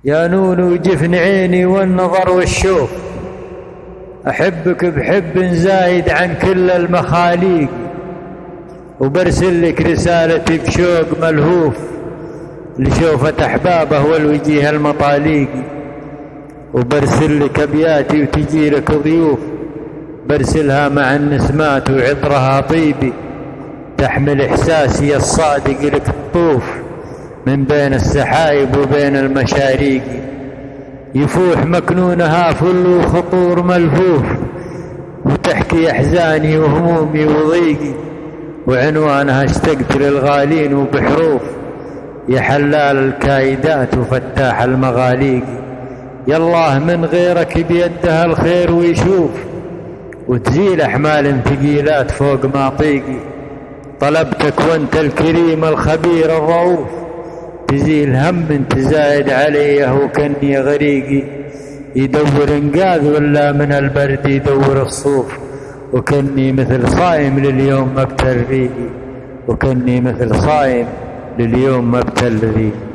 يا نون جفن عيني والنظر والشوف، أحبك بحب زايد عن كل المخاليق، وبرسل لك رسالتي بشوق ملهوف لشوفة أحبابه والوجيه المطاليق، وبرسل لك أبياتي وتجي لك ضيوف، برسلها مع النسمات وعطرها طيبي، تحمل إحساسي الصادق لك تطوف من بين السحايب وبين المشاريق، يفوح مكنونها فل وخطور ملفوف، وتحكي أحزاني وهمومي وضيقي، وعنوانها اشتقت للغالين وبحروف، يا حلال الكايدات وفتاح المغاليق، يالله من غيرك بيدها الخير ويشوف، وتزيل أحمال ثقيلات فوق ما طيقي، طلبتك وانت الكريم الخبير الرؤوف، تزيل هم تزايد عليه وكني غريقي، يدور انقاذ ولا من البرد يدور الصوف، وكني مثل صايم لليوم مبتل ريقي، وكني مثل صايم لليوم مبتل ريقي.